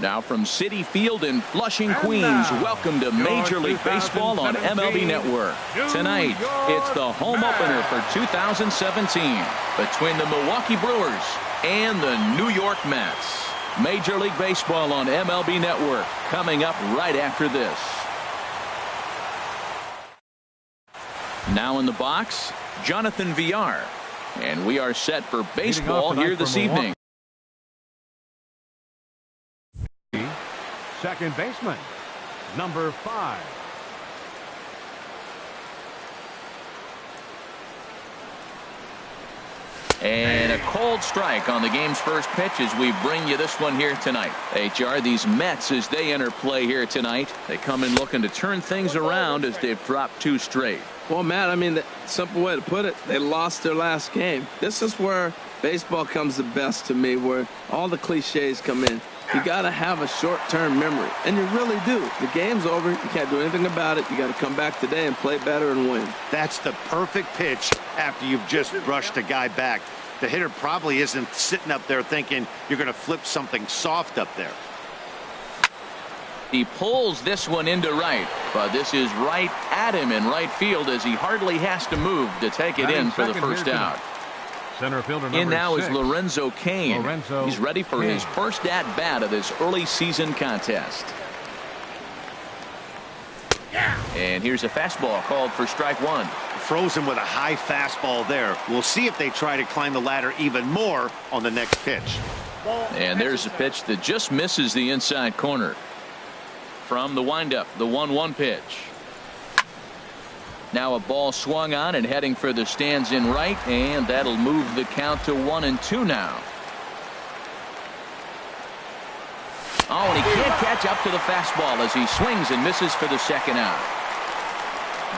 Now from Citi Field in Flushing, Queens, welcome to Major League Baseball on MLB Network. Tonight, it's the home opener for 2017 between the Milwaukee Brewers and the New York Mets. Major League Baseball on MLB Network coming up right after this. Now in the box, Jonathan Villar. And we are set for baseball here this evening. Second baseman, number 5. And a cold strike on the game's first pitch as we bring you this one here tonight. HR, these Mets, as they enter play here tonight, they come in looking to turn things around as they've dropped 2 straight. Well, Matt, I mean, the simple way to put it, they lost their last game. This is where baseball comes the best to me, where all the cliches come in. You got to have a short-term memory, and you really do. The game's over. You can't do anything about it. You got to come back today and play better and win. That's the perfect pitch after you've just brushed a guy back. The hitter probably isn't sitting up there thinking you're going to flip something soft up there. He pulls this one into right, but this is right at him in right field as he hardly has to move to take it in for the first out. Center fielder in now 6. is Lorenzo Cain. He's ready for his first at-bat of this early season contest. And here's a fastball called for strike 1. Frozen with a high fastball there. We'll see if they try to climb the ladder even more on the next pitch. And there's a pitch that just misses the inside corner. From the windup, the 1-1 pitch. Now a ball swung on and heading for the stands in right, and that'll move the count to 1-2 now. Oh, and he can't catch up to the fastball as he swings and misses for the second out.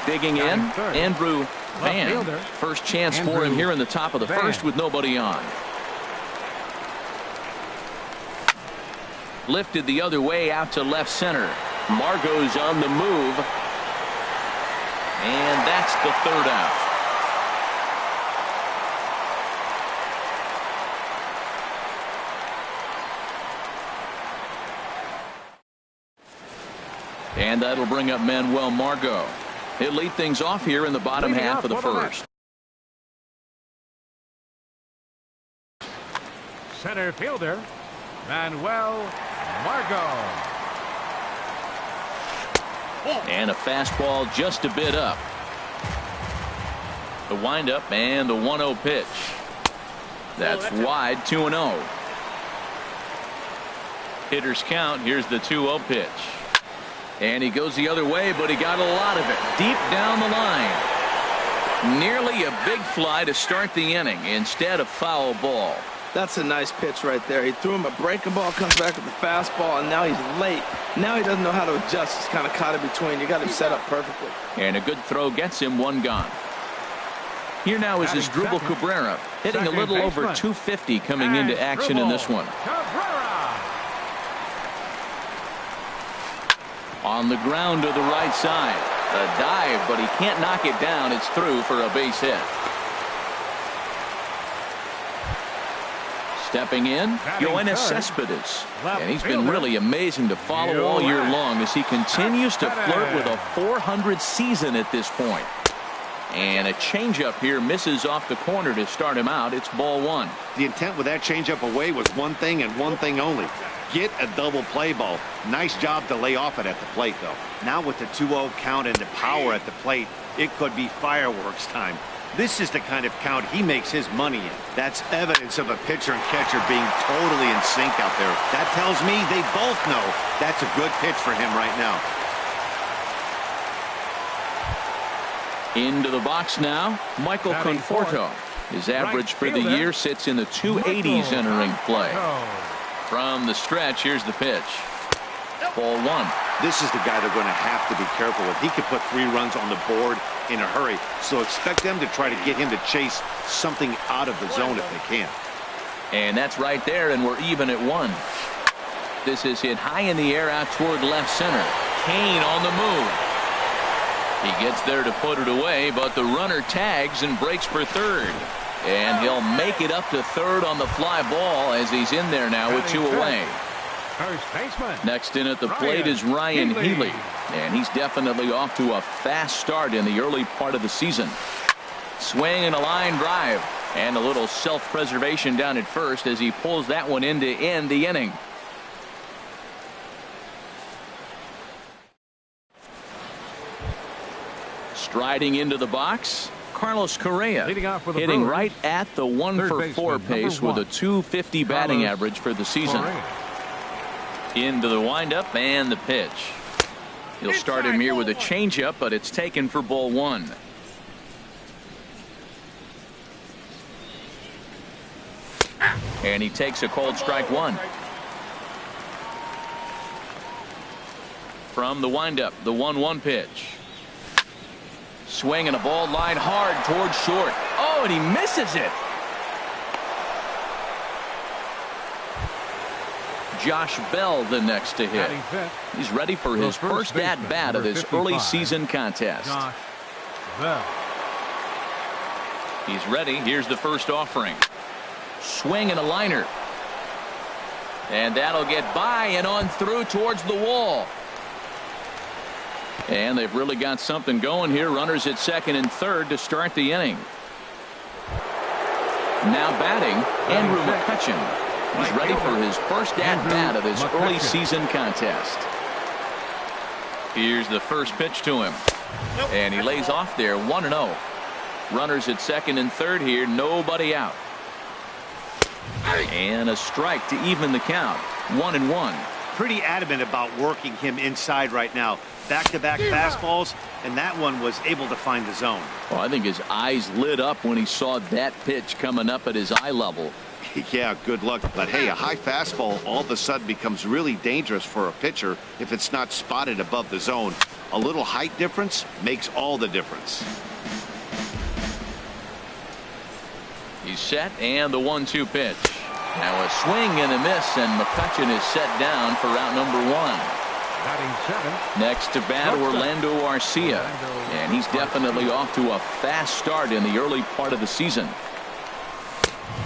Digging in, Andrew Van. First chance for him here in the top of the first with nobody on. Lifted the other way out to left center. Margot's on the move. And that's the third out. And that'll bring up Manuel Margot. He'll lead things off here in the bottom half of the first. Center fielder, Manuel Margot. And a fastball just a bit up. The windup and the 1-0 pitch. That's wide, 2-0. Hitters count. Here's the 2-0 pitch. And he goes the other way, but he got a lot of it deep down the line. Nearly a big fly to start the inning instead of foul ball. That's a nice pitch right there. He threw him a breaking ball, comes back with the fastball, and now he's late. Now he doesn't know how to adjust. He's kind of caught in between. You got him set up perfectly. And a good throw gets him 1 gone. Here now is Asdrubal Cabrera, hitting a little over 250 coming into action in this one. On the ground to the right side. A dive, but he can't knock it down. It's through for a base hit. Stepping in, Yoenis Cespedes. And he's been really amazing to follow all year long as he continues to flirt with a .400 season at this point. And a changeup here misses off the corner to start him out. It's ball 1. The intent with that changeup away was one thing and one thing only. Get a double play ball. Nice job to lay off it at the plate, though. Now with the 2-0 count and the power at the plate, it could be fireworks time. This is the kind of count he makes his money in. That's evidence of a pitcher and catcher being totally in sync out there. That tells me they both know that's a good pitch for him right now. Into the box now, Michael Conforto. His average for the year sits in the 280s entering play. From the stretch, here's the pitch. Ball 1. This is the guy they're going to have to be careful with. He could put 3 runs on the board in a hurry, so expect them to try to get him to chase something out of the zone if they can. And that's right there, and we're even at 1. This is hit high in the air out toward left center. Cain on the move. He gets there to put it away, but the runner tags and breaks for third. And he'll make it up to third on the fly ball as he's in there now with 2 away. First baseman. Next in at the plate is Ryan Healy. And he's definitely off to a fast start in the early part of the season. Swing and a line drive. And a little self-preservation down at first as he pulls that one in to end the inning. Striding into the box, Carlos Correa, hitting right at the 1-for-4 pace with a .250 batting average for the season. Into the windup and the pitch. He'll start him here with a changeup, but it's taken for ball 1. And he takes a cold strike 1. From the windup, the 1-1 pitch. Swing and a ball line hard towards short. Oh, and he misses it. Josh Bell the next to hit. He's ready for his first at-bat of this early season contest. He's ready. Here's the first offering. Swing and a liner. And that'll get by and on through towards the wall. And they've really got something going here. Runners at second and third to start the inning. Now batting, Andrew McCutchen. He's ready for his first at-bat of this early season contest. Here's the first pitch to him. And he lays off there 1-0. Runners at second and third here. Nobody out. And a strike to even the count. 1-1. Pretty adamant about working him inside right now. Back-to-back fastballs, and that one was able to find the zone. Well, I think his eyes lit up when he saw that pitch coming up at his eye level. Yeah, good luck. But hey, a high fastball all of a sudden becomes really dangerous for a pitcher if it's not spotted above the zone. A little height difference makes all the difference. He's set, and the 1-2 pitch. Now a swing and a miss, and McCutchen is set down for route number 1. Next to bat, Orlando Arcia, and he's definitely off to a fast start in the early part of the season.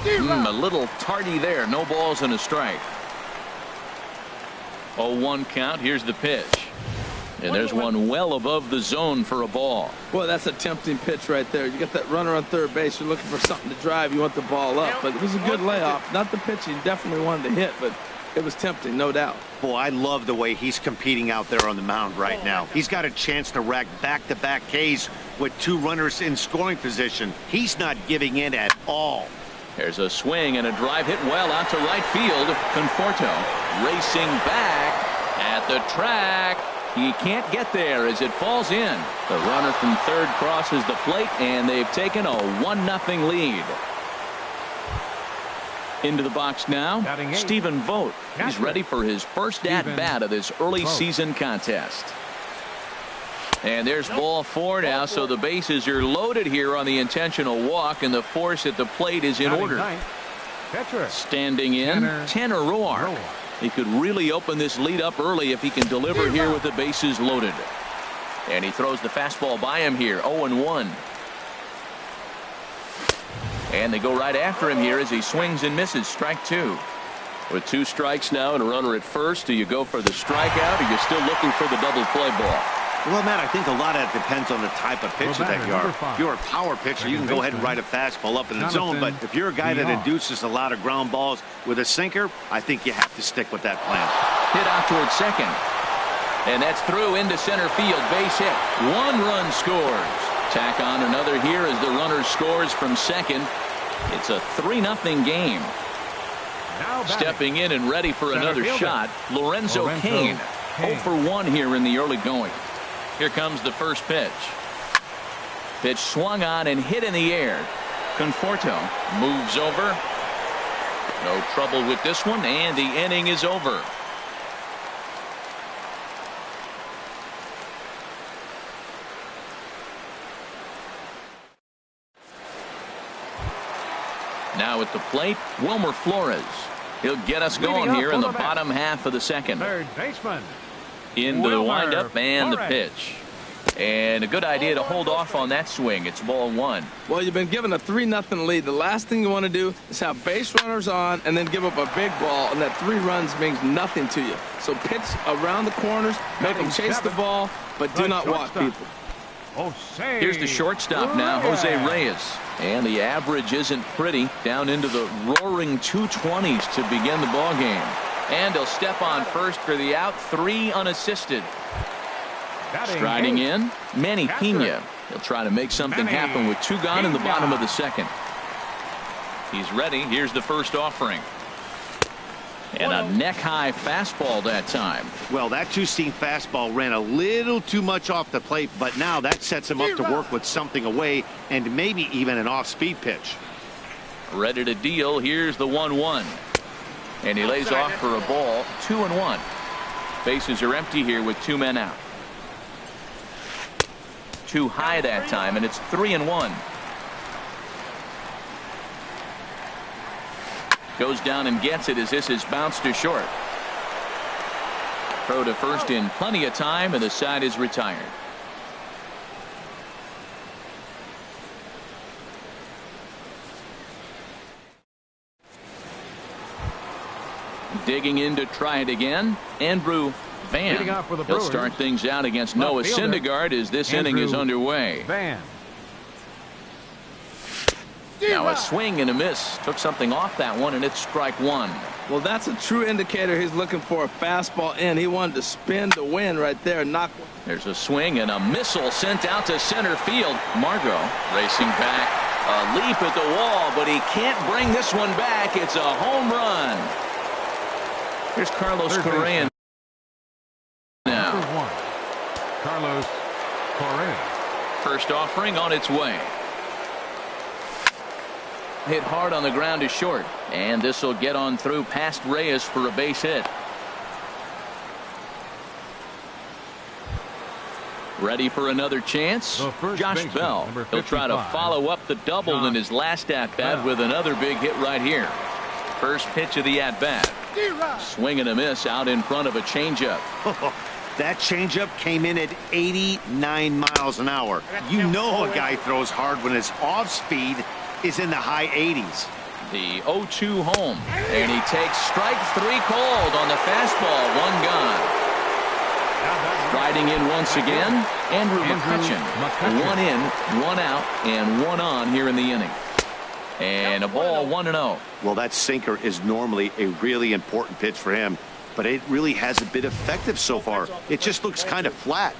A little tardy there. No balls and a strike. 0-1 count. Here's the pitch. And there's one well above the zone for a ball. Well, that's a tempting pitch right there. You got that runner on third base. You're looking for something to drive. You want the ball up. But it was a good layoff. Not the pitch he definitely wanted to hit, but it was tempting, no doubt. Boy, I love the way he's competing out there on the mound right now. He's got a chance to rack back-to-back Ks with 2 runners in scoring position. He's not giving in at all. There's a swing and a drive hit well out to right field. Conforto racing back at the track. He can't get there as it falls in. The runner from third crosses the plate, and they've taken a 1-0 lead. Into the box now, Stephen Vogt. He's ready for his first at-bat of this early season contest. And there's ball 4 now, so the bases are loaded here on the intentional walk, and the force at the plate is in order. Standing in, Tanner Roark. He could really open this lead up early if he can deliver here with the bases loaded. And he throws the fastball by him here, 0-1. And they go right after him here as he swings and misses. Strike 2. With 2 strikes now and a runner at first, do you go for the strikeout, or are you still looking for the double play ball? Well, Matt, I think a lot of it depends on the type of pitcher that you are. If you're a power pitcher, you can go ahead and ride a fastball up in the zone. But if you're a guy that induces a lot of ground balls with a sinker, I think you have to stick with that plan. Hit out towards second. And that's through into center field. Base hit. 1 run scores. Tack on another here as the runner scores from second. It's a 3-0 game. Stepping in and ready for another shot, Lorenzo Cain. 0 for 1 here in the early going. Here comes the first pitch. Pitch swung on and hit in the air. Conforto moves over. No trouble with this one, and the inning is over. Now at the plate, Wilmer Flores. He'll get us going here in the bottom half of the second. Third baseman. Into the windup and the pitch. And a good idea to hold off on that swing. It's ball one. Well, you've been given a 3-0 lead. The last thing you want to do is have base runners on and then give up a big ball, and that 3 runs means nothing to you. So pitch around the corners, make them chase the ball, but do not walk people. Here's the shortstop now, Jose Reyes. And the average isn't pretty, down into the roaring 220s to begin the ball game. And he'll step on first for the out, 3 unassisted. Striding in, Manny Pena. He'll try to make something happen with 2 gone in the bottom of the second. He's ready. Here's the first offering. And a neck-high fastball that time. Well, that two-seam fastball ran a little too much off the plate, but now that sets him up to work with something away and maybe even an off-speed pitch. Ready to deal. Here's the 1-1. And he lays off for a ball, 2-1. Bases are empty here with 2 men out. Too high that time, and it's 3-1. Goes down and gets it as this is bounced to short. Throw to first in plenty of time, and the side is retired. Digging in to try it again, Andrew Van. He'll start things out against Noah Syndergaard as this inning is underway. Now a swing and a miss. Took something off that one, and it's strike 1. Well, that's a true indicator he's looking for a fastball in. He wanted to spin the win right there and knock. There's a swing and a missile sent out to center field. Margot racing back. A leap at the wall, but he can't bring this one back. It's a home run. Here's Carlos Correa. Carlos Correa. First offering on its way. Hit hard on the ground to short, and this will get on through past Reyes for a base hit. Ready for another chance? Josh Bell. He'll try to follow up the double in his last at-bat with another big hit right here. First pitch of the at-bat. Swing and a miss out in front of a changeup. That changeup came in at 89 miles an hour. You know a guy throws hard when his off speed is in the high 80s. The 0-2 home, and he takes strike 3 called on the fastball. 1 gone. Riding in once again, Andrew McCutchen. 1 in, 1 out, and 1 on here in the inning. And a ball, 1-0. Well, that sinker is normally a really important pitch for him, but it really hasn't been effective so far. It just looks kind of flat.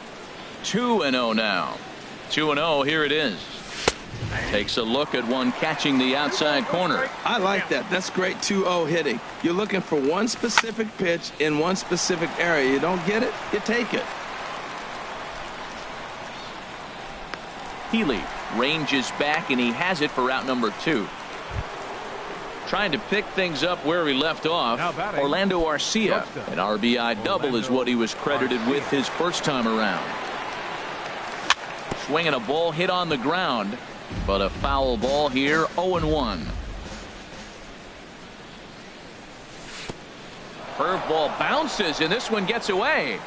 2-0 now. 2-0, here it is. Takes a look at one catching the outside corner. I like that. That's great 2-0 hitting. You're looking for one specific pitch in one specific area. You don't get it, you take it. Healy ranges back, and he has it for out number 2. Trying to pick things up where he left off. Orlando Arcia. An RBI double is what he was credited with his first time around. Swinging a ball hit on the ground, but a foul ball here. 0-1. Curveball bounces, and this one gets away.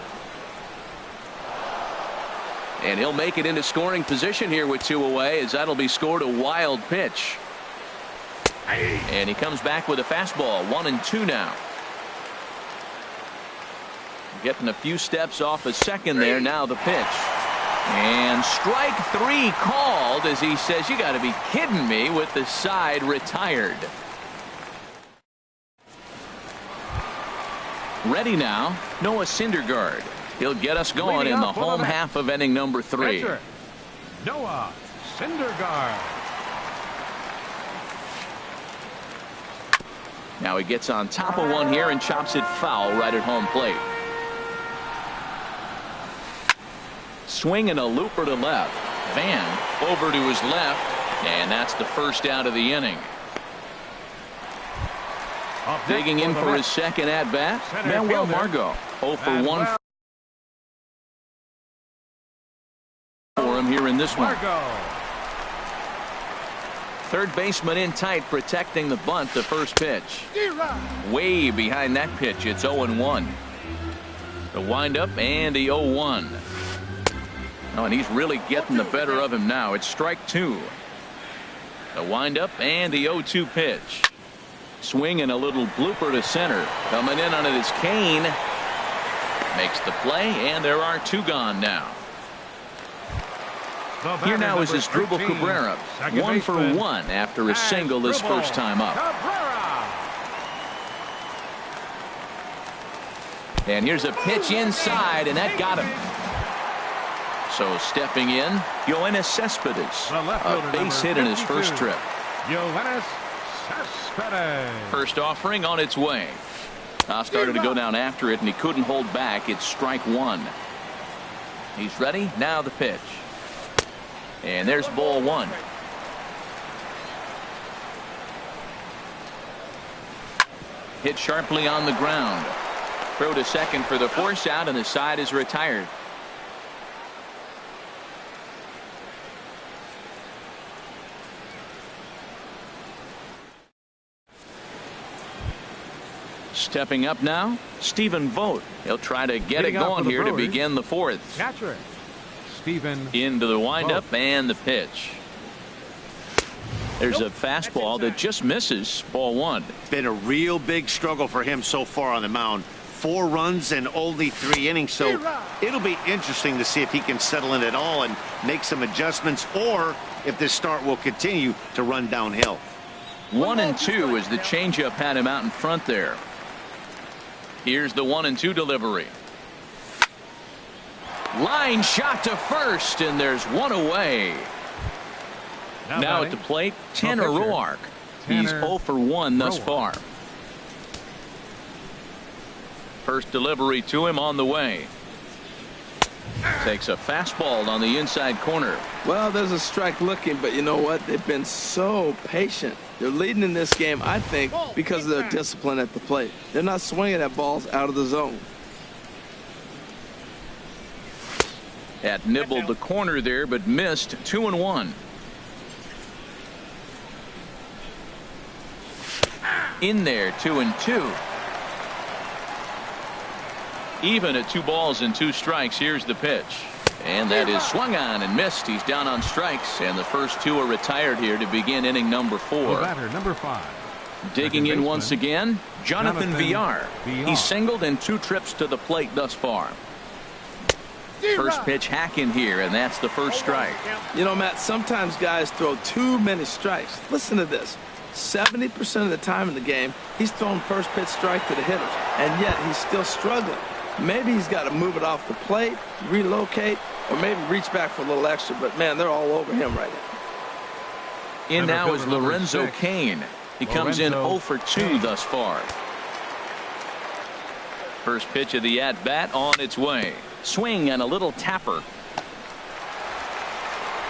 And he'll make it into scoring position here with 2 away, as that'll be scored a wild pitch. And he comes back with a fastball. 1-2 now. Getting a few steps off a second there. Now the pitch. And strike 3 called, as he says, you got to be kidding me, with the side retired. Ready now, Noah Syndergaard. He'll get us going in the home half of inning number 3. Noah Syndergaard. Now he gets on top of one here and chops it foul right at home plate. Swing and a looper to left. Van over to his left, and that's the first out of the inning. Digging in for his second at bat, Manuel Margot. 0 for 1 for him here in this one. Third baseman in tight, protecting the bunt. The first pitch. Way behind that pitch. It's 0-1. The windup and the 0-1. Oh, and he's really getting the better of him now. It's strike 2. The windup and the 0-2 pitch. Swing and a little blooper to center. Coming in on it is Kane. Makes the play, and there are 2 gone now. Here now is Asdrubal Cabrera. 1 for 1 after a single his first time up. And here's a pitch inside, and that got him. So stepping in, Yoenis Cespedes. A base hit in his first trip. Yoenis Cespedes. First offering on its way. Now started to go down after it, and he couldn't hold back. It's strike 1. He's ready. Now the pitch. And there's ball 1. Hit sharply on the ground. Throw to second for the force out, and the side is retired. Stepping up now, Stephen Vogt. He'll try to get it going here to begin the 4th. Catcher Stephen into the windup and the pitch. There's a fastball that just misses. Ball 1. Been a real big struggle for him so far on the mound. 4 runs and only 3 innings, so it'll be interesting to see if he can settle in at all and make some adjustments, or if this start will continue to run downhill. 1-2 as the changeup had him out in front there. Here's the 1-2 delivery. Line shot to first, and there's 1 away. Now at the plate, Tanner Roark. He's 0 for 1 thus far. First delivery to him on the way. Takes a fastball on the inside corner. Well, there's a strike looking, but you know what? They've been so patient. They're leading in this game, I think, because of their discipline at the plate. They're not swinging at balls out of the zone. That nibbled the corner there, but missed. 2-1. In there, 2-2. Even at 2 balls and 2 strikes. Here's the pitch. And that is swung on and missed. He's down on strikes, and the first 2 are retired here to begin inning number 4. Batter number 5. Digging in once again, Jonathan Villar. He's singled in 2 trips to the plate thus far. First pitch hack in here, and that's the first strike. You know, Matt, sometimes guys throw too many strikes. Listen to this. 70% of the time in the game, he's throwing first pitch strike to the hitters, and yet he's still struggling. Maybe he's got to move it off the plate, relocate, or maybe reach back for a little extra, but man, they're all over him right now. In now is Lorenzo Cain. He comes in 0 for 2 thus far. First pitch of the at-bat on its way. Swing and a little tapper.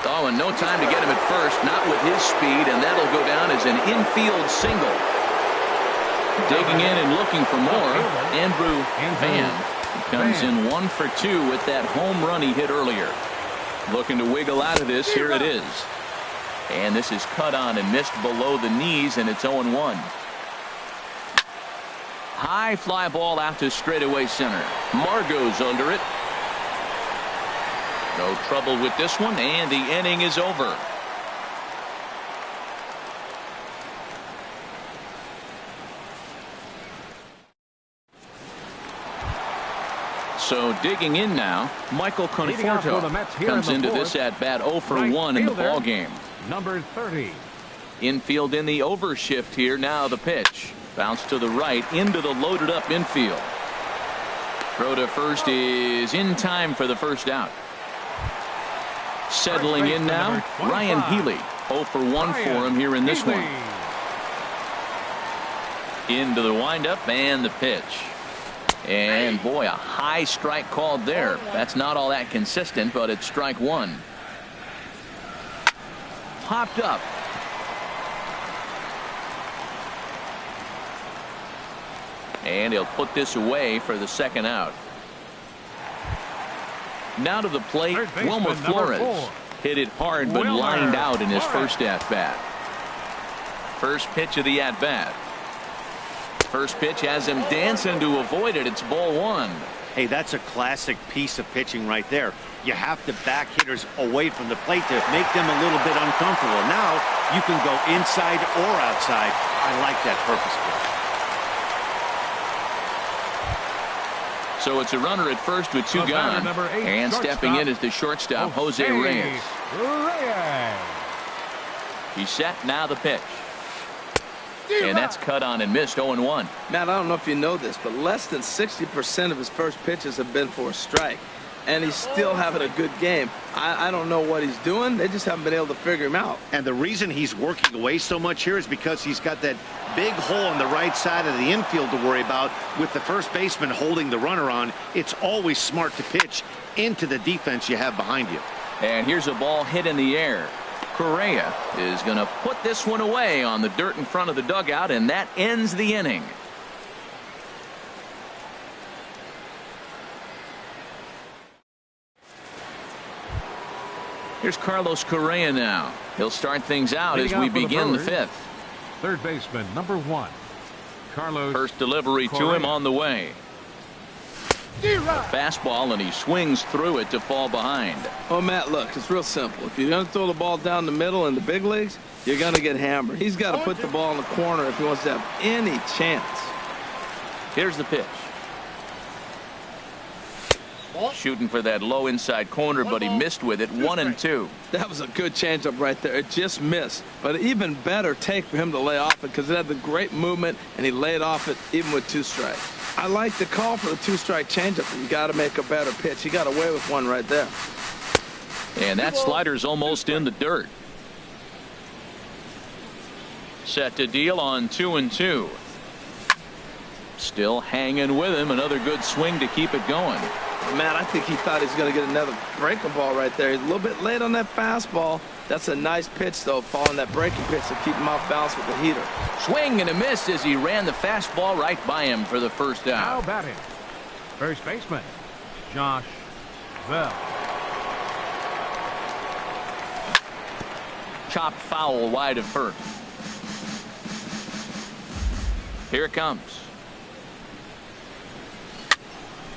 Oh, and no time to get him at first, not with his speed, and that'll go down as an infield single. Digging in and looking for more, Andrew Van. He comes in 1 for 2 with that home run he hit earlier. Looking to wiggle out of this. Here it is. And this is cut on and missed below the knees, and it's 0-1. High fly ball out to straightaway center. Margot's under it. No trouble with this one, and the inning is over. So digging in now, Michael Conforto comes into this at bat 0 for 1 in the ball game. Number 30. Infield in the overshift here. Now the pitch. Bounce to the right into the loaded up infield. Throw to first is in time for the first out. Settling in now, Ryan Healy. 0 for 1 for him here in this one. Into the windup and the pitch. And boy, a high strike called there. That's not all that consistent, but it's strike 1. Popped up. And he'll put this away for the second out. Now to the plate, Wilmer Flores. Hit it hard, but lined out in his first at-bat. First pitch of the at-bat. First pitch has him dancing to avoid it. It's ball 1. Hey, that's a classic piece of pitching right there. You have to back hitters away from the plate to make them a little bit uncomfortable. Now you can go inside or outside. I like that purpose play. So it's a runner at first with two gone. And stepping in is the shortstop, Jose Reyes. He's set, now the pitch. And that's cut on and missed, 0-1. Matt, I don't know if you know this, but less than 60% of his first pitches have been for a strike. And he's still having a good game. I don't know what he's doing. They just haven't been able to figure him out. And the reason he's working away so much here is because he's got that big hole on the right side of the infield to worry about. With the first baseman holding the runner on, it's always smart to pitch into the defense you have behind you. And here's a ball hit in the air. Correa is going to put this one away on the dirt in front of the dugout, and that ends the inning. Here's Carlos Correa now. He'll start things out as we begin the fifth. Third baseman, number 1, Carlos. First delivery to him on the way. A fastball, and he swings through it to fall behind. Oh, Matt, look, it's real simple. If you're going to throw the ball down the middle in the big leagues, you're going to get hammered. He's got to put the ball in the corner if he wants to have any chance. Here's the pitch. Shooting for that low inside corner, but he missed with it. 1-2. That was a good changeup right there. It just missed. But even better take for him to lay off it because it had the great movement, and he laid off it even with 2 strikes. I like the call for the 2-strike changeup. You got to make a better pitch. He got away with one right there. And that slider's almost in the dirt. Set to deal on 2-2. Still hanging with him. Another good swing to keep it going. Matt, I think he thought he was going to get another breaking ball right there. He's a little bit late on that fastball. That's a nice pitch, though, following that breaking pitch to keep him off balance with the heater. Swing and a miss as he ran the fastball right by him for the first Now out. batting, first baseman, Josh Bell. Chopped foul wide of first. Here it comes.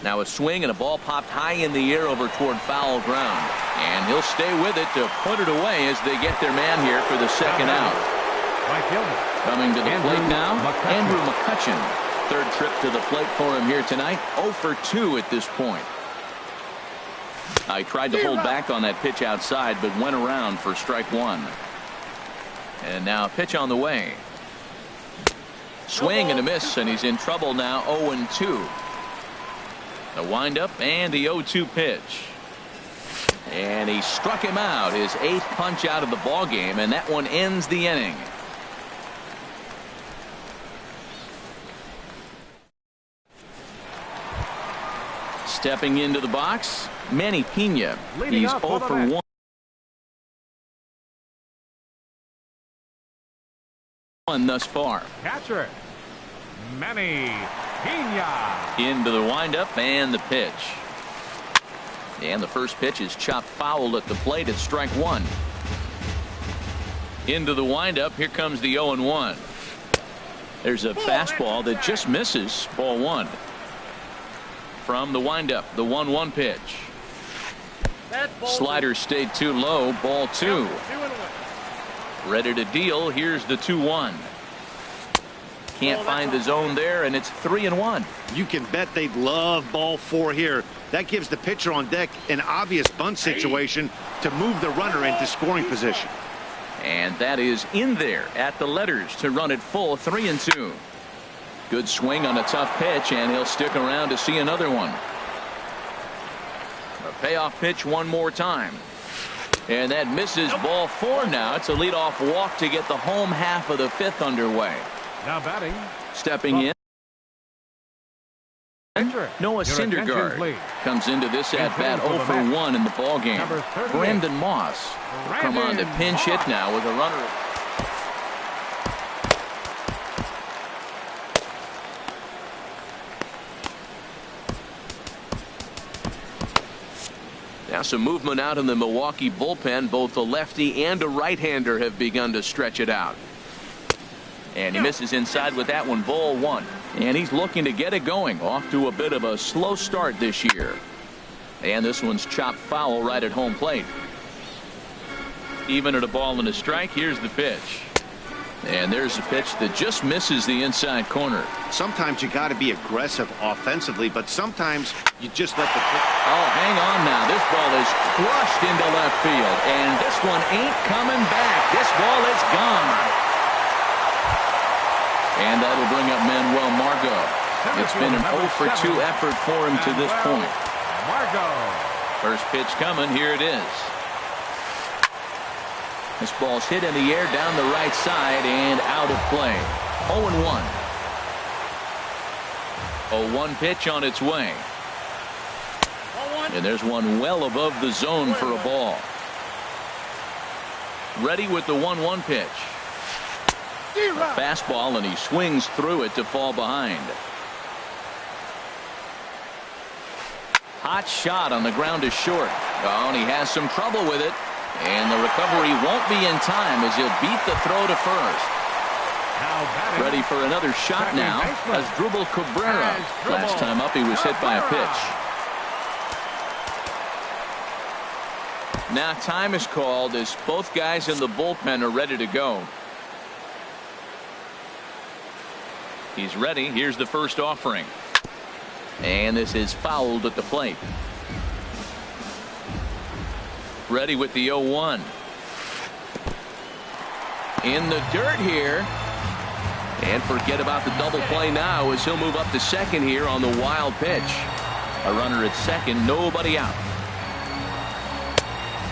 Now a swing and a ball popped high in the air over toward foul ground. And he'll stay with it to put it away as they get their man here for the second out. Coming to the plate now, Andrew McCutchen. Third trip to the plate for him here tonight. 0 for 2 at this point. I tried to hold back on that pitch outside, but went around for strike 1. And now a pitch on the way. Swing and a miss, and he's in trouble now. 0-2. The windup and the 0-2 pitch. And he struck him out, his 8th punch out of the ball game, and that one ends the inning. Stepping into the box, Manny Pena. He's 0 for 1 thus far. Catcher, Manny Pena. Into the windup and the pitch. And the first pitch is chopped foul at the plate at strike 1. Into the windup. Here comes the 0-1. There's a fastball that just misses. Ball 1. From the windup, the 1-1 pitch. Slider stayed too low. Ball 2. Ready to deal. Here's the 2-1. Can't find the zone there, and it's 3-1. You can bet they'd love ball 4 here. That gives the pitcher on deck an obvious bunt situation to move the runner into scoring position. And that is in there at the letters to run it full. 3-2. Good swing on a tough pitch, and he'll stick around to see another one. A payoff pitch one more time. And that misses. Ball 4 now. It's a leadoff walk to get the home half of the 5th underway. Now batting, Stepping in, Noah Syndergaard comes into this at bat 0 for 1 in the ball game. Brandon Moss will come on to pinch hit now with a runner. Now some movement out in the Milwaukee bullpen. Both a lefty and a right-hander have begun to stretch it out. And he misses inside with that one. Ball 1. And he's looking to get it going. Off to a bit of a slow start this year. And this one's chopped foul right at home plate. Even at a ball and a strike, here's the pitch. And there's a pitch that just misses the inside corner. Sometimes you got to be aggressive offensively, but sometimes you just let the... Oh, hang on now. This ball is crushed into left field. And this one ain't coming back. This ball is gone. And that'll bring up Manuel Margot. It's been an 0 for 2 effort for him to this point. Margot. First pitch coming. Here it is. This ball's hit in the air down the right side and out of play. 0-1. 0-1 pitch on its way. And there's one well above the zone for a ball. Ready with the 1-1 pitch. A fastball, and he swings through it to fall behind. Hot shot on the ground is short. Oh, and he has some trouble with it. And the recovery won't be in time as he'll beat the throw to first. Ready for another shot now as Dribble Cabrera. Last time up he was hit by a pitch. Now time is called as both guys in the bullpen are ready to go. He's ready. Here's the first offering. And this is fouled at the plate. Ready with the 0-1. In the dirt here. And forget about the double play now as he'll move up to second here on the wild pitch. A runner at second, nobody out.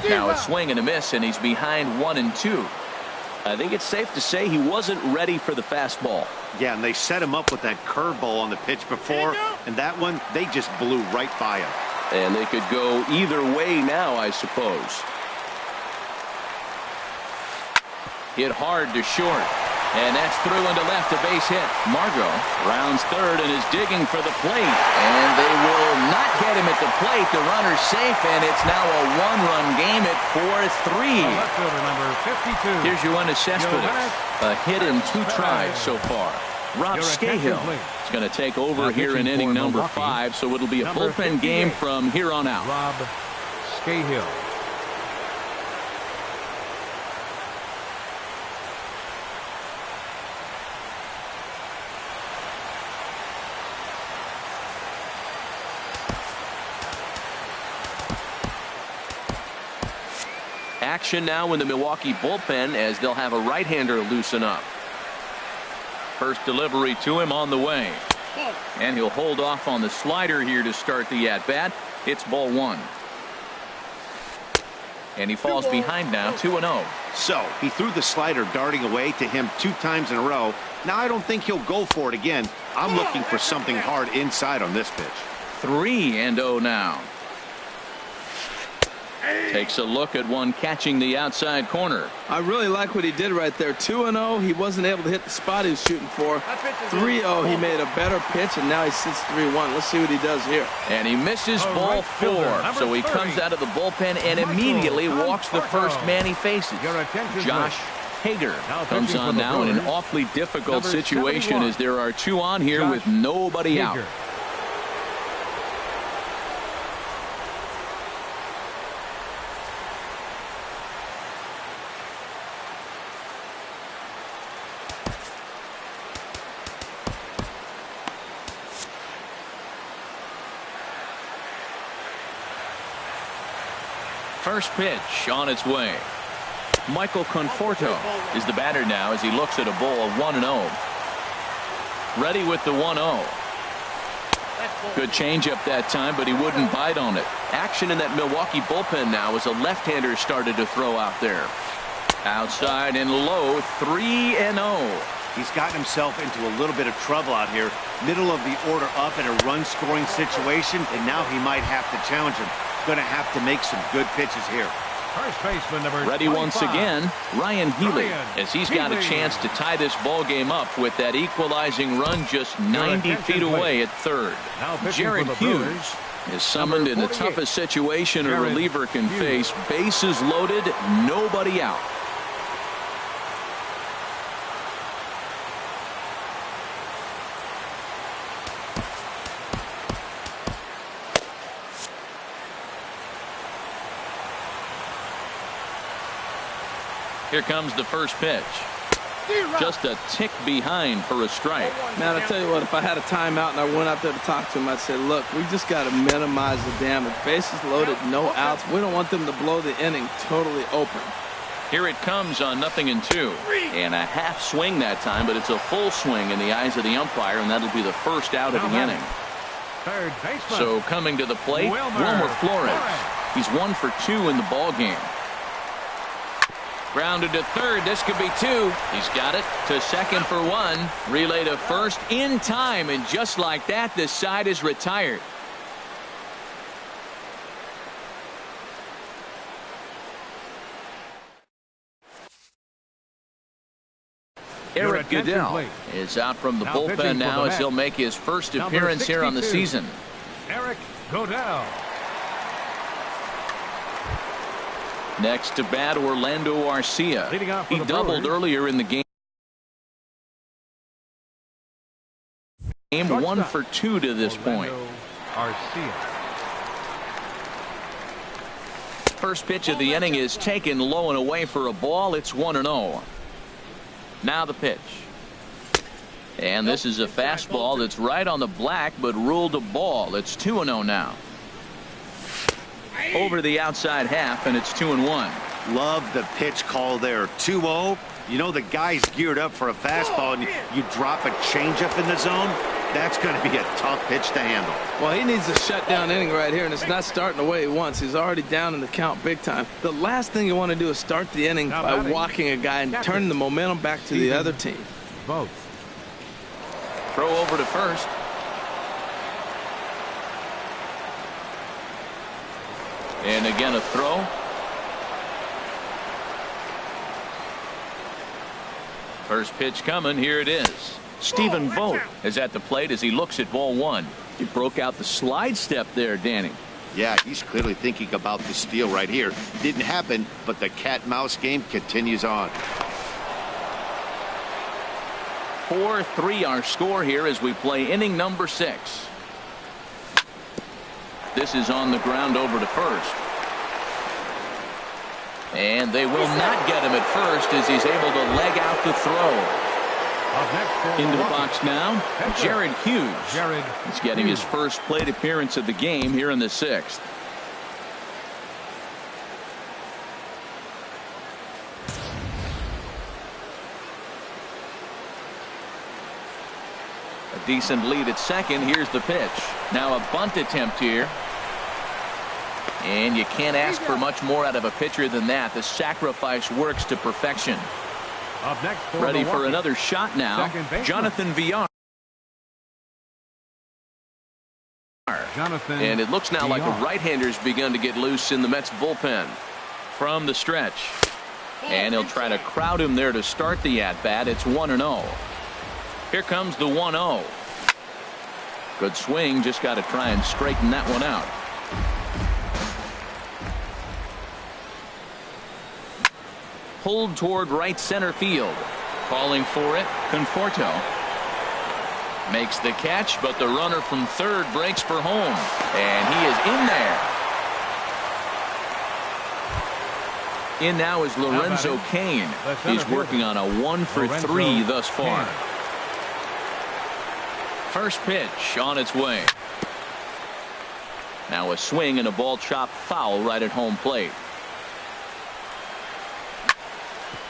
Now a swing and a miss, and he's behind 1-2. I think it's safe to say he wasn't ready for the fastball. Yeah, and they set him up with that curveball on the pitch before, and that one, they just blew right by him. And they could go either way now, I suppose. Hit hard to short. And that's through into left, a base hit. Margot rounds third and is digging for the plate. And they will not get him at the plate. The runner's safe, and it's now a one-run game at 4-3. Number 52. Here's Yoenis Cespedes. A hit in 2 tries so far. Rob Scahill is going to take over here in inning number 5, so it'll be a bullpen game from here on out. Rob Scahill. Action now in the Milwaukee bullpen as they'll have a right-hander loosen up. First delivery to him on the way. And he'll hold off on the slider here to start the at-bat. It's ball 1. And he falls behind now, 2-0. So he threw the slider darting away to him 2 times in a row. Now I don't think he'll go for it again. I'm looking for something hard inside on this pitch. 3-0 now. Takes a look at one catching the outside corner. I really like what he did right there. 2-0. He wasn't able to hit the spot he was shooting for. 3-0. He made a better pitch, and now he sits 3-1. Let's see what he does here. And he misses ball 4. So he comes out of the bullpen and immediately walks the first man he faces. Josh Hader comes on now in an awfully difficult situation as there are 2 on here with nobody out. First pitch on its way. Michael Conforto is the batter now as he looks at a ball of 1-0. Ready with the 1-0. Good changeup that time, but he wouldn't bite on it. Action in that Milwaukee bullpen now as a left-hander started to throw out there. Outside and low, 3-0. He's gotten himself into a little bit of trouble out here. Middle of the order up in a run-scoring situation, and now he might have to challenge him. Going to have to make some good pitches here. First baseman number ready 25. once again, Ryan Healy, as he's got a chance to tie this ball game up with that equalizing run just 90 feet away at third. Jared Hughes is summoned in the toughest situation a reliever can face. Bases loaded, nobody out. Here comes the first pitch. Just a tick behind for a strike. Man, I tell you what, if I had a timeout and I went out there to talk to him, I'd say, look, we just got to minimize the damage. Bases loaded, no outs. We don't want them to blow the inning totally open. Here it comes on 0-2. And a half swing that time, but it's a full swing in the eyes of the umpire, and that'll be the first out of the inning. Third baseman. So coming to the plate, Wilmer Flores. He's 1 for 2 in the ball game. Grounded to third. This could be 2. He's got it to second for 1. Relay to first in time, and just like that, this side is retired. Eric Goodell is out from the bullpen now as he'll make his first appearance here on the season. Eric Goodell. Next to bat, Orlando Arcia. He doubled earlier in the game. 1 for 2 to this point. First pitch of the inning is taken low and away for a ball. It's 1-0. Now the pitch. And this is a fastball that's right on the black, but ruled a ball. It's 2-0 now. Over the outside half, and it's 2-1. Love the pitch call there. 2-0. You know the guy's geared up for a fastball, and you drop a changeup in the zone. That's going to be a tough pitch to handle. Well, he needs a shutdown inning right here, and it's not starting the way he wants. He's already down in the count big time. The last thing you want to do is start the inning by walking a guy and turning the momentum back to the other team. Both. Throw over to first. And again a throw. First pitch coming. Here it is. Stephen Vogt is at the plate as he looks at ball 1. He broke out the slide step there, Danny. Yeah, he's clearly thinking about the steal right here. Didn't happen, but the cat-mouse game continues on. 4-3 our score here as we play inning number 6. This is on the ground over to first. And they will not get him at first as he's able to leg out the throw. Into the box now, Jared Hughes. He's getting his first plate appearance of the game here in the 6th. A decent lead at second. Here's the pitch. Now a bunt attempt here. And you can't ask for much more out of a pitcher than that. The sacrifice works to perfection. Up next ready for another shot now. Jonathan Villar. And it looks now like a right-hander's begun to get loose in the Mets bullpen. From the stretch. And he'll try to crowd him there to start the at-bat. It's 1-0. Here comes the 1-0. Good swing. Just got to try and straighten that one out. Pulled toward right center field. Calling for it, Conforto. Makes the catch, but the runner from third breaks for home. And he is in there. In now is Lorenzo Cain. He's working on a 1 for 3 thus far. First pitch on its way. Now a swing and a ball chopped foul right at home plate.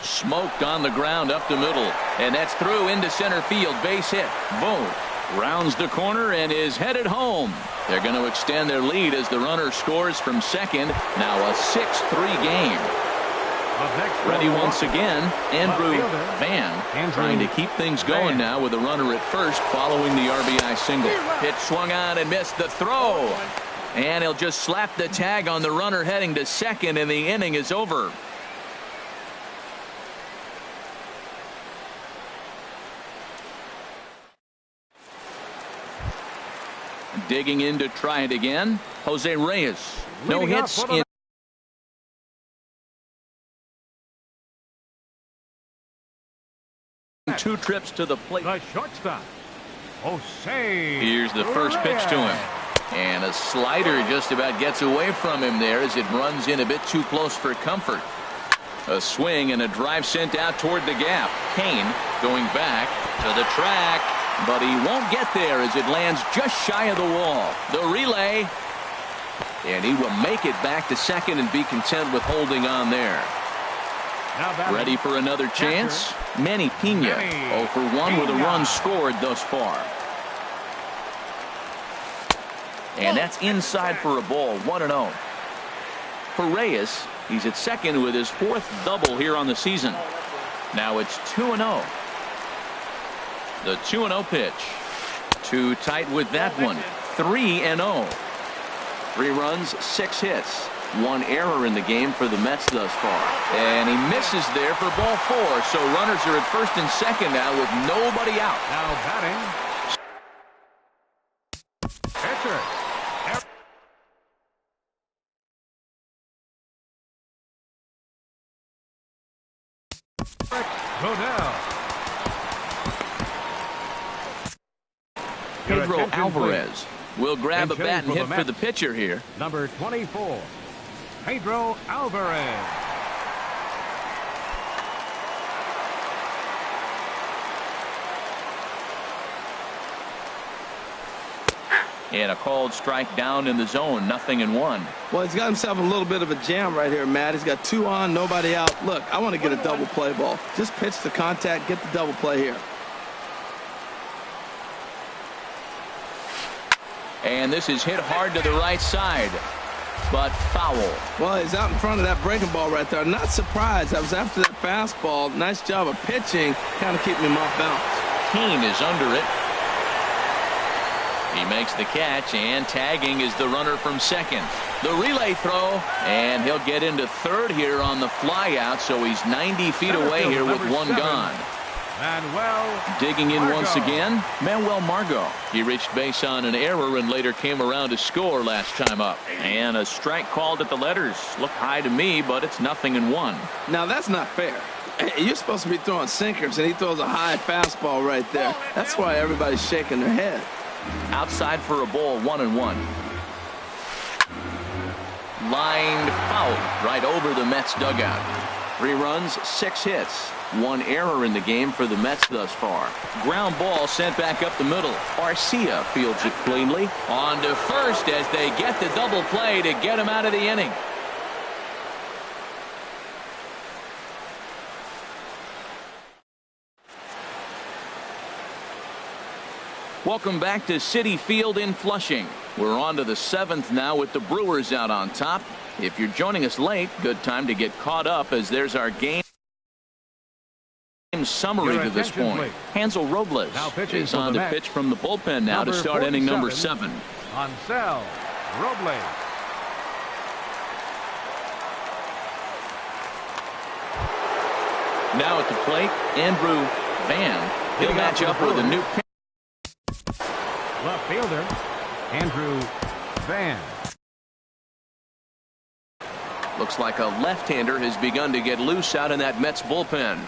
Smoked on the ground up the middle, and that's through into center field. Base hit. Vogt rounds the corner and is headed home. They're going to extend their lead as the runner scores from second. Now a 6-3 game. Ready once again, Andrew Van trying to keep things going now with a runner at first following the RBI single. Pitch swung on and missed the throw, and he'll just slap the tag on the runner heading to second, and the inning is over. Digging in to try it again, Jose Reyes. No hits in 2 trips to the plate. The shortstop, Jose. Here's the first pitch to him. And a slider just about gets away from him there as it runs in a bit too close for comfort. A swing and a drive sent out toward the gap. Kane going back to the track, but he won't get there as it lands just shy of the wall. The relay, and he will make it back to second and be content with holding on there. Ready for another chance? Manny Pena, 0 for 1 with a run scored thus far. And that's inside for a ball, 1-0. For Reyes, he's at second with his 4th double here on the season. Now it's 2-0. The 2-0 pitch. Too tight with that one. 3-0. 3 runs, 6 hits. 1 error in the game for the Mets thus far. And he misses there for ball 4. So runners are at first and second now with nobody out. Now batting. Pitcher. Pedro Alvarez will grab a bat and hit for the pitcher here. Number 24, Pedro Alvarez. And a called strike down in the zone, 0-1. Well, he's got himself a little bit of a jam right here, Matt. He's got 2 on, nobody out. Look, I want to get a double play ball. Just pitch the contact, get the double play here. And this is hit hard to the right side, but foul. Well, he's out in front of that breaking ball right there. I'm not surprised. I was after that fastball. Nice job of pitching, kind of keeping him off balance. Kane is under it. He makes the catch, and tagging is the runner from second. The relay throw, and he'll get into third here on the fly out, so he's 90 feet away here with 1 gone. Manuel digging in Margot. once again, Manuel Margot. He reached base on an error and later came around to score last time up. And a strike called at the letters. Looked high to me, but it's 0-1. Now that's not fair. You're supposed to be throwing sinkers, and he throws a high fastball right there. That's why everybody's shaking their head. Outside for a ball, 1-1. Lined foul right over the Mets dugout. 3 runs, 6 hits. 1 error in the game for the Mets thus far. Ground ball sent back up the middle. Arcia fields it cleanly. On to first as they get the double play to get him out of the inning. Welcome back to Citi Field in Flushing. We're on to the 7th now with the Brewers out on top. If you're joining us late, good time to get caught up as there's our game summary to this point. Hansel Robles is on to pitch from the bullpen now to start inning number 7. Hansel Robles. Now at the plate, Andrew Van. He'll match up with a new pitch. Left fielder Andrew Van. Looks like a left-hander has begun to get loose out in that Mets bullpen.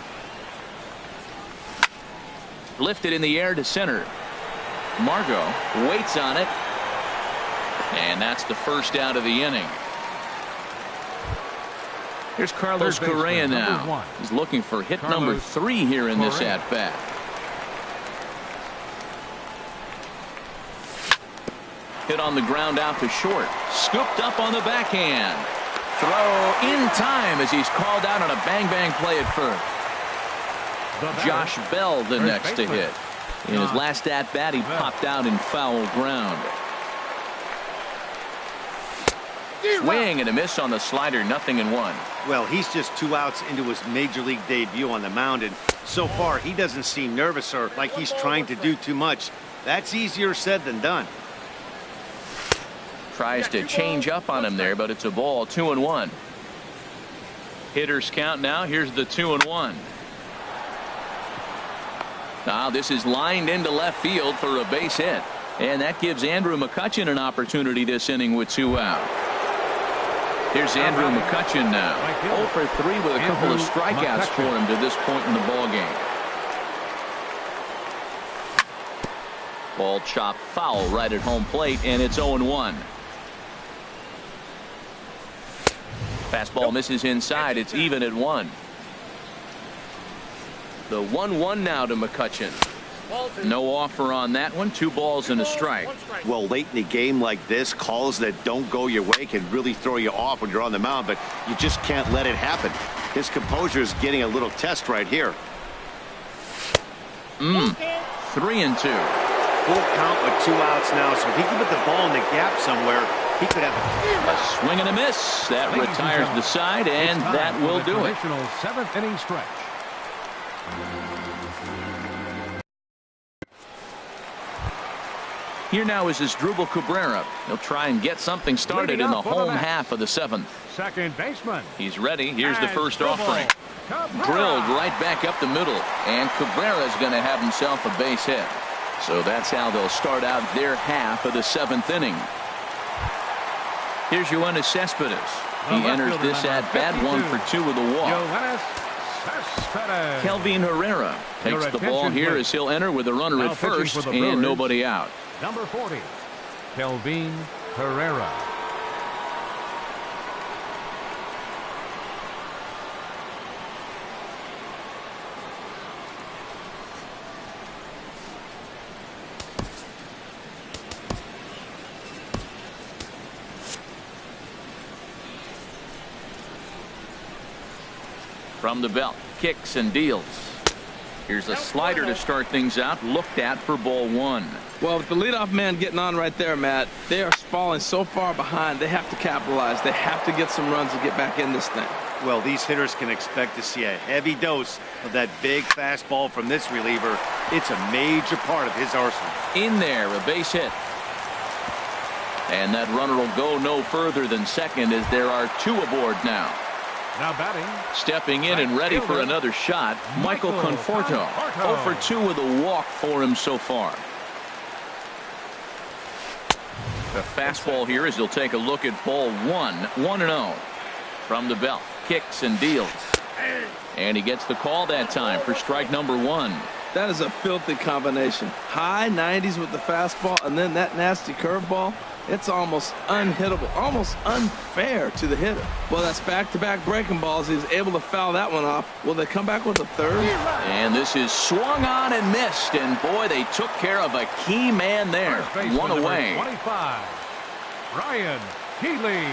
Lifted in the air to center. Margot waits on it. And that's the first out of the inning. Here's Carlos Correa now. He's looking for hit number 3 here in this at-bat. Hit on the ground out to short. Scooped up on the backhand. Throw in time as he's called out on a bang-bang play at first. Josh Bell the next to hit. In his last at-bat, he popped out in foul ground. Swing and a miss on the slider, 0-1. Well, he's just 2 outs into his major league debut on the mound, and so far he doesn't seem nervous or like he's trying to do too much. That's easier said than done. Tries to change up on him there, but it's a ball, 2-1. Hitters count now. Here's the 2-1. Now this is lined into left field for a base hit, and that gives Andrew McCutchen an opportunity this inning with 2 out. Here's Andrew McCutchen now, 0 for 3 with a couple of strikeouts for him to this point in the ball game. Ball chopped foul right at home plate, and it's 0-1. Fastball misses inside. It's even at 1. The 1-1 now to McCutchen. No offer on that one. 2 balls and a strike. Well, late in the game like this, calls that don't go your way can really throw you off when you're on the mound, but you just can't let it happen. His composure is getting a little test right here. 3-2. Full count with 2 outs now, so if he can put the ball in the gap somewhere, he could have A swing and a miss. That retires the side, and that will do it. Traditional 7th inning stretch. Here now is Asdrubal Cabrera. He'll try and get something started in the home half of the 7th. Second baseman. He's ready. Here's the first Asdrubal offering. Cabrera. Drilled right back up the middle. And Cabrera's going to have himself a base hit. So that's how they'll start out their half of the 7th inning. Here's Yoenis Cespedes. He enters this at-bat 1 for 2 with a walk. Yoenis Cespedes. Kelvin Herrera takes the ball here as he'll enter with a runner Now at pitching first for the and Brewers. nobody out. Number 40, Kelvin Herrera. From the belt, kicks and deals. Here's a slider to start things out, looked at for ball 1. Well, with the leadoff man getting on right there, Matt, they are falling so far behind, they have to capitalize. They have to get some runs to get back in this thing. Well, these hitters can expect to see a heavy dose of that big fastball from this reliever. It's a major part of his arsenal. In there, a base hit. And that runner will go no further than second as there are 2 aboard now. Now batting. Stepping in and ready for another shot, Michael Conforto. 0 for 2 with a walk for him so far. The fastball here as he'll take a look at ball 1. 1-0. From the belt, kicks and deals. And he gets the call that time for strike number 1. That is a filthy combination. High 90s with the fastball and then that nasty curveball. It's almost unhittable, almost unfair to the hitter. Well, that's back-to-back breaking balls. He's able to foul that one off. Will they come back with a third? And this is swung on and missed. And boy, they took care of a key man there. 1 away. 25, Ryan Healy.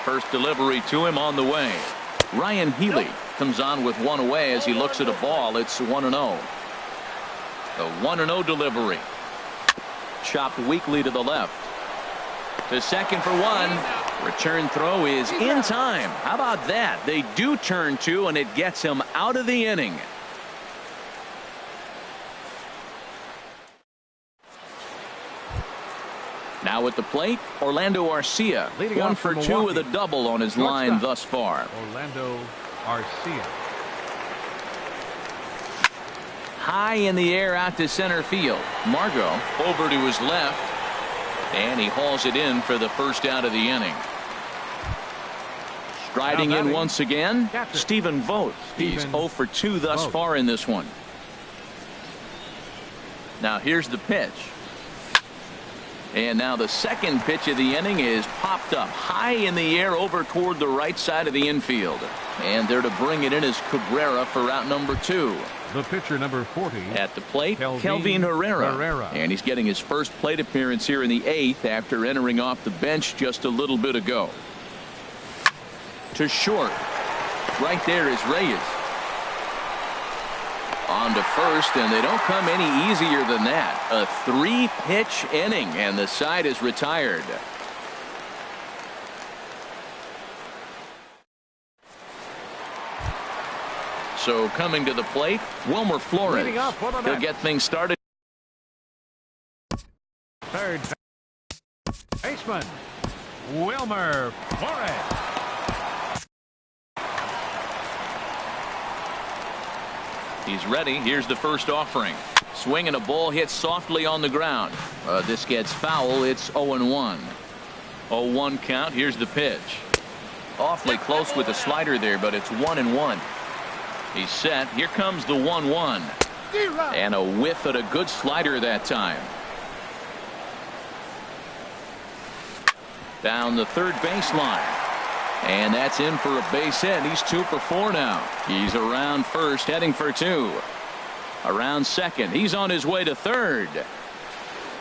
First delivery to him on the way. Ryan Healy comes on with 1 away as he looks at a ball. It's 1-0. The 1-0 delivery. Chopped weakly to the left. To second for 1. Return throw is in time. How about that? They do turn 2, and it gets him out of the inning. Now at the plate, Orlando Arcia. Leading 1 off for from 2 Milwaukee. with a double on his line thus far. Orlando Arcia. High in the air out to center field. Margot over to his left. And he hauls it in for the first out of the inning. Striding in once again, Catcher. Stephen Vogt. He's 0 for 2 thus far in this one. Now here's the pitch. And now the second pitch of the inning is popped up high in the air over toward the right side of the infield. And there to bring it in is Cabrera for out number 2. The pitcher, number 40. At the plate, Kelvin Herrera. And he's getting his first plate appearance here in the 8th after entering off the bench just a little bit ago. To short. Right there is Reyes. On to first, and they don't come any easier than that. A 3-pitch inning, and the side is retired. So coming to the plate, Wilmer Flores. Leading off for the He'll Mets. get things started. Third baseman, Wilmer Flores. He's ready. Here's the first offering. Swing and a ball hit softly on the ground. This gets foul. It's 0-1. 0-1 count. Here's the pitch. Awfully close with the slider there, but it's 1-1. He's set. Here comes the 1-1. And a whiff at a good slider that time. Down the third baseline. And that's in for a base hit. He's 2 for 4 now. He's around first, heading for 2. Around second. He's on his way to third.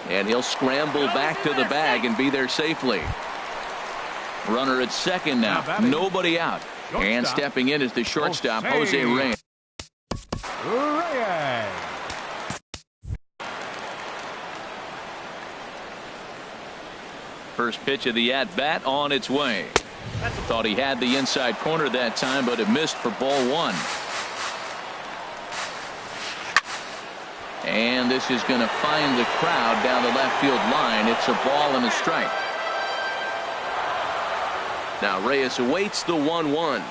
And he'll scramble back to the bag and be there safely. Runner at second now. Nobody out. And stepping in is the shortstop, Jose Reyes. First pitch of the at-bat on its way. Thought he had the inside corner that time, but it missed for ball 1. And this is going to find the crowd down the left field line. It's a ball and a strike. Now Reyes awaits the 1-1.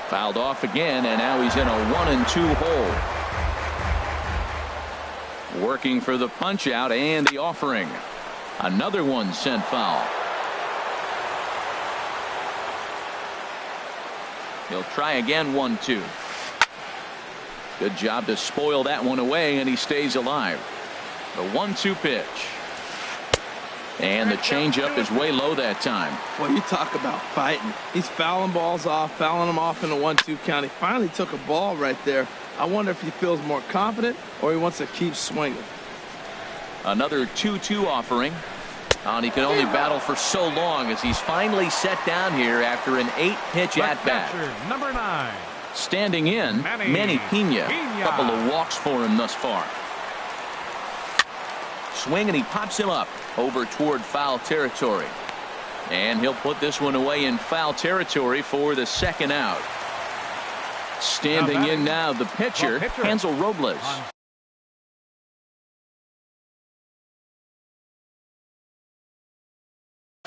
Fouled off again, and now he's in a 1-2 hole. Working for the punch out and the offering. Another one sent foul. He'll try again. 1-2. Good job to spoil that one away, and he stays alive. The 1-2 pitch. And the changeup is way low that time. Well, you talk about fighting. He's fouling balls off, fouling them off in the 1-2 count. He finally took a ball right there. I wonder if he feels more confident or he wants to keep swinging. Another 2-2 offering. And he can only battle for so long as he's finally set down here after an 8-pitch at-bat. Number 9. Standing in, Manny Pena. Couple of walks for him thus far. Swing, and he pops him up over toward foul territory. And he'll put this one away in foul territory for the second out. Standing in now, the pitcher, Hansel Robles.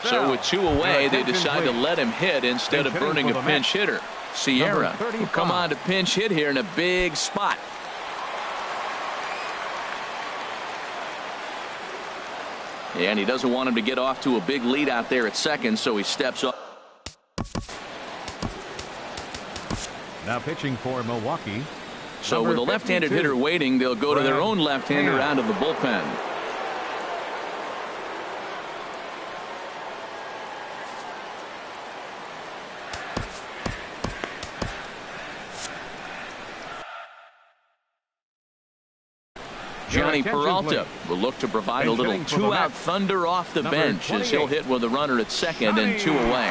So with 2 away, they decide to let him hit instead of burning a pinch hitter. Sierra will come on to pinch hit here in a big spot. And he doesn't want him to get off to a big lead out there at second, so he steps up. Now pitching for Milwaukee. So with a left-handed hitter waiting, they'll go to their own left-hander out of the bullpen. Johnny Peralta will look to provide a little 2-out thunder off the bench as he'll hit with a runner at second and 2 away.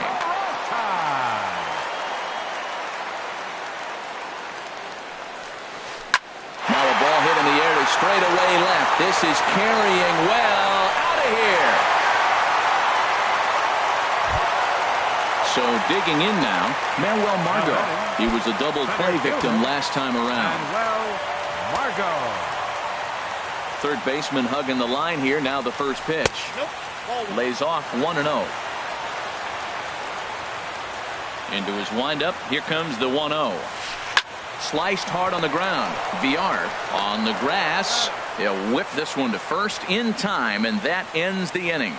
Now a ball hit in the air to straightaway left. This is carrying well out of here. So digging in now, Manuel Margot. He was a double play victim last time around. Manuel Margot. Third baseman hugging the line here. Now the first pitch. Lays off 1-0. Into his windup. Here comes the 1-0. Sliced hard on the ground. Villar on the grass. They'll whip this one to first in time, and that ends the inning.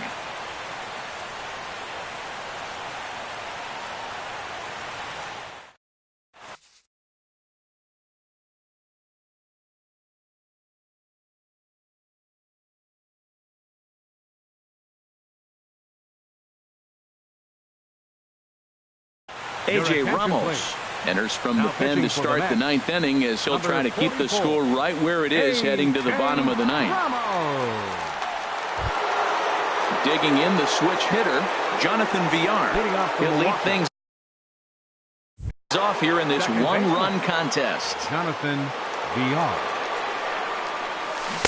A.J. Ramos enters from the pen to start the 9th inning as he'll try to keep the score right where it is heading to the bottom of the 9th. Digging in, the switch hitter, Jonathan Villar. He'll lead things off here in this one-run contest. Jonathan Villar.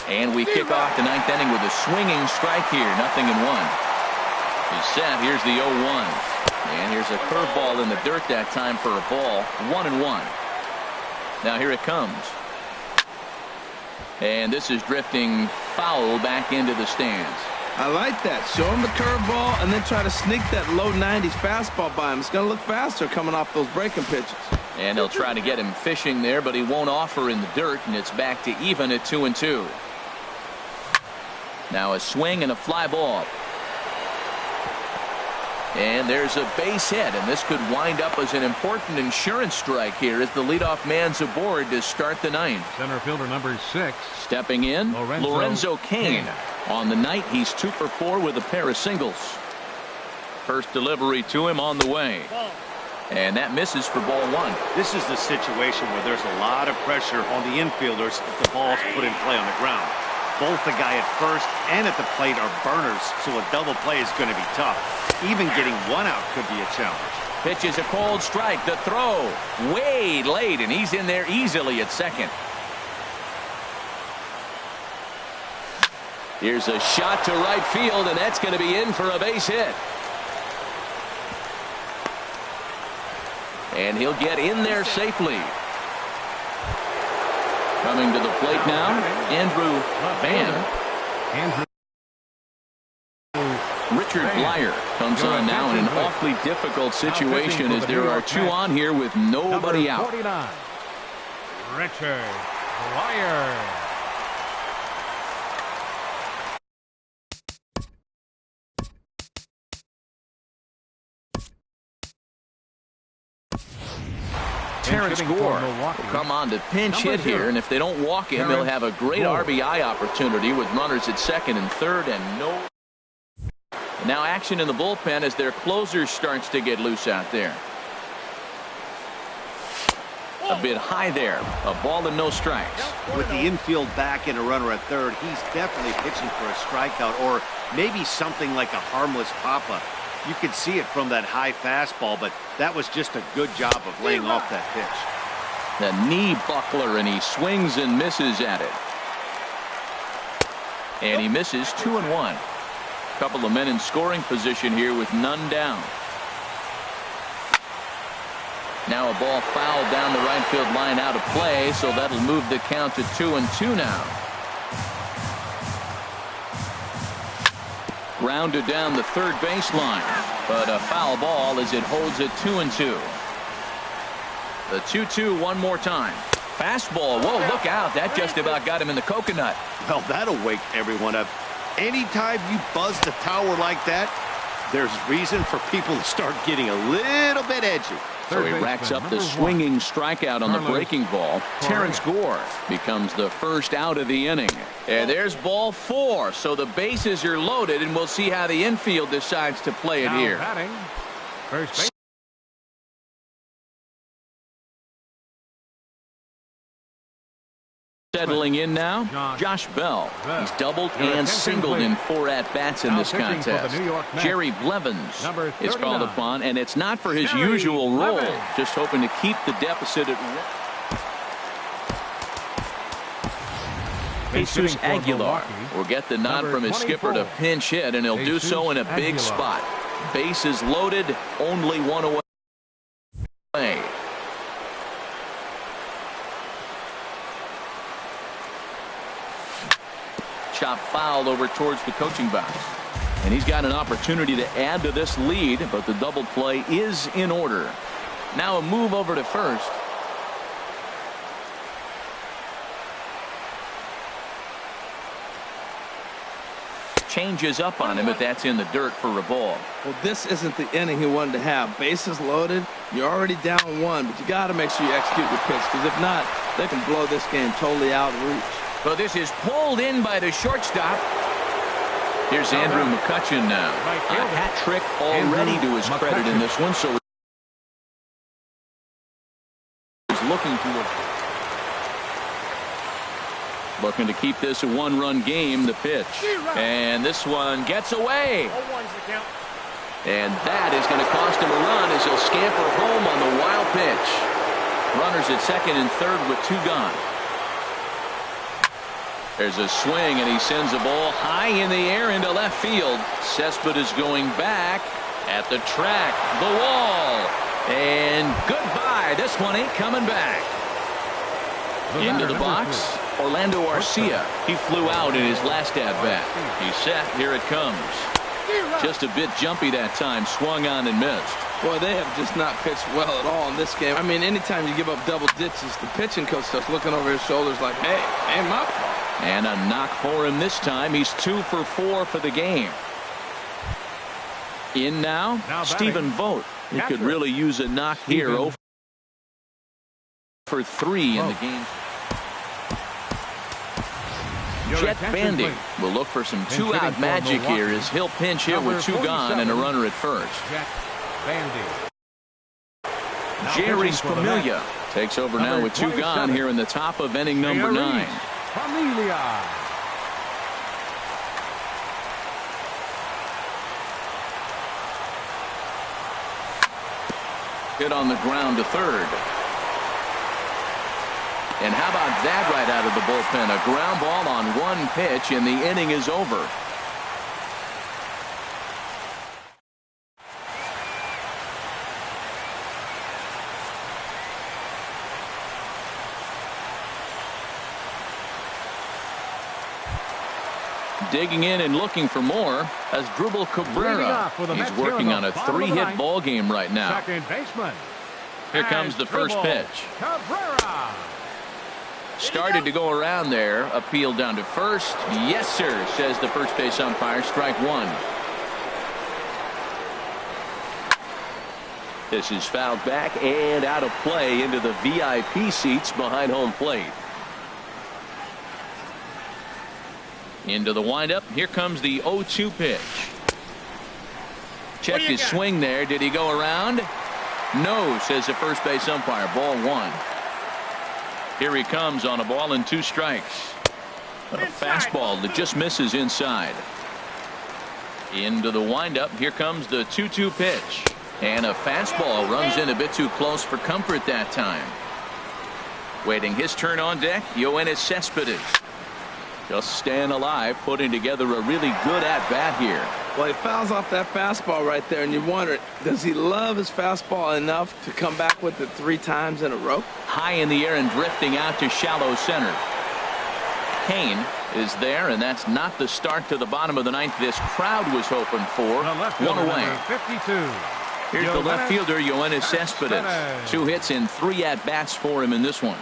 And we kick off the 9th inning with a swinging strike here. 0-1. He's set. Here's the 0-1. And here's a curveball in the dirt that time for a ball. 1-1. Now here it comes. And this is drifting foul back into the stands. I like that. Show him the curveball and then try to sneak that low 90s fastball by him. It's going to look faster coming off those breaking pitches. And they'll try to get him fishing there, but he won't offer in the dirt, and it's back to even at 2-2. Now a swing and a fly ball. And there's a base hit, and this could wind up as an important insurance strike here as the leadoff man's aboard to start the 9th. Center fielder number 6. Stepping in, Lorenzo Cain. On the night, he's 2 for 4 with a pair of singles. First delivery to him on the way. And that misses for ball one. This is the situation where there's a lot of pressure on the infielders if the ball's put in play on the ground. Both the guy at first and at the plate are burners, so a double play is going to be tough. Even getting one out could be a challenge. Pitch is a cold strike. The throw way late, and he's in there easily at second. Here's a shot to right field, and that's going to be in for a base hit. And he'll get in there safely. Coming to the plate now, Andrew Van. Richard Blyer comes on now in an awfully difficult situation as there are two on here with nobody out. Richard Blyer. Terrence Gore will come on to pinch hit here, and if they don't walk him, he'll have a great RBI opportunity with runners at second and third and no. Now action in the bullpen as their closer starts to get loose out there. A bit high there. A ball and no strikes. With the infield back and a runner at third, he's definitely pitching for a strikeout or maybe something like a harmless pop-up. You could see it from that high fastball, but that was just a good job of laying off that pitch. The knee buckler, and he swings and misses at it. And he misses 2-1. Couple of men in scoring position here with none down. Now a ball fouled down the right field line out of play, so that'll move the count to 2-2 now. Grounded down the third baseline, but a foul ball as it holds it 2-2. The 2-2 one more time. Fastball. Whoa, look out. That just about got him in the coconut. Well, that'll wake everyone up. Anytime you buzz the tower like that, there's reason for people to start getting a little bit edgy. So he racks up the swinging strikeout on the breaking ball. Terrence Gore becomes the first out of the inning. And there's ball four. So the bases are loaded, and we'll see how the infield decides to play it here. First base. Settling in now, Josh Bell. He's doubled and singled in 4 at-bats in this contest. Jerry Blevins is called upon, and it's not for his usual role, just hoping to keep the deficit at 1. Jesus Aguilar will get the nod from his skipper to pinch hit, and he'll do so in a big spot. Bases loaded, only one away. Chop foul over towards the coaching box. And he's got an opportunity to add to this lead, but the double play is in order. Now a move over to first. Changes up on him, but that's in the dirt for a ball. Well, this isn't the inning he wanted to have. Bases loaded. You're already down 1, but you got to make sure you execute your pitch, because if not, they can blow this game totally out of reach. Well, this is pulled in by the shortstop. Here's Andrew McCutchen now. A hat trick already to his credit in this one, so he's looking to keep this a one-run game. The pitch, and this one gets away. And that is going to cost him a run as he'll scamper home on the wild pitch. Runners at second and third with 2 gone. There's a swing, and he sends a ball high in the air into left field. Cespedes going back at the track, the wall, and goodbye. This one ain't coming back. Into the box, Orlando Arcia. He flew out in his last at-bat. He's set. Here it comes. Just a bit jumpy that time. Swung on and missed. Boy, they have just not pitched well at all in this game. I mean, anytime you give up double ditches, the pitching coach starts looking over his shoulders like, hey, ain't my fault. And a knock for him this time. He's 2 for 4 for the game. In now Stephen Vogt. He could really use a knock here. 0 for 3 in the game. Jet Bandy will look for some two-out magic here as he'll pinch hit with two gone and a runner at first. Jet Bandy. Jerry Familia takes over now with two gone here in the top of inning number 9. Familia. Hit on the ground to third. And how about that right out of the bullpen? A ground ball on one pitch, and the inning is over. Digging in and looking for more as Dribble Cabrera. He's working on a 3-hit ball game right now. Second baseman. Here comes the first pitch. Cabrera. Started to go around there. Appeal down to first. Yes, sir, says the first base umpire. Strike one. This is fouled back and out of play into the VIP seats behind home plate. Into the windup. Here comes the 0-2 pitch. Check his swing there. Did he go around? No, says the first base umpire. Ball one. Here he comes on a ball and 2 strikes. A fastball that just misses inside. Into the windup. Here comes the 2-2 pitch. And a fastball runs in a bit too close for comfort that time. Waiting his turn on deck, Yoenis Cespedes. Just staying alive, putting together a really good at-bat here. Well, he fouls off that fastball right there, and you wonder, does he love his fastball enough to come back with it 3 times in a row? High in the air and drifting out to shallow center. Kane is there, and that's not the start to the bottom of the 9th this crowd was hoping for. One away. 52. Here's the left fielder, Yoenis Cespedes. 2 hits and 3 at-bats for him in this one.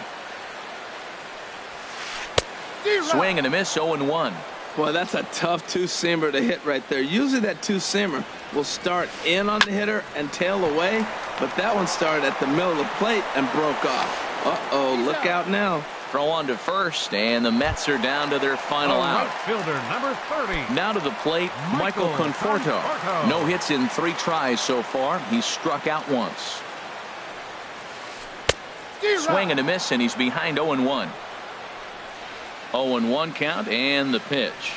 Swing and a miss, 0-1. Boy, that's a tough two-seamer to hit right there. Usually that two-seamer will start in on the hitter and tail away, but that one started at the middle of the plate and broke off. Uh-oh, look out now. Throw on to first, and the Mets are down to their final out. Right fielder, number 30. Now to the plate, Michael Conforto. No hits in 3 tries so far. He's struck out once. Swing and a miss, and he's behind 0-1. 0-1 count and the pitch.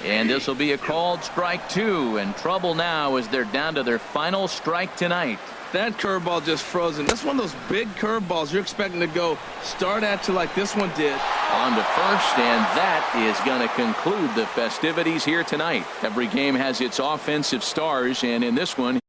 And this will be a called strike 2, and trouble now as they're down to their final strike tonight. That curveball just frozen. That's one of those big curveballs you're expecting to go start at you like this one did. On to first, and that is going to conclude the festivities here tonight. Every game has its offensive stars, and in this one,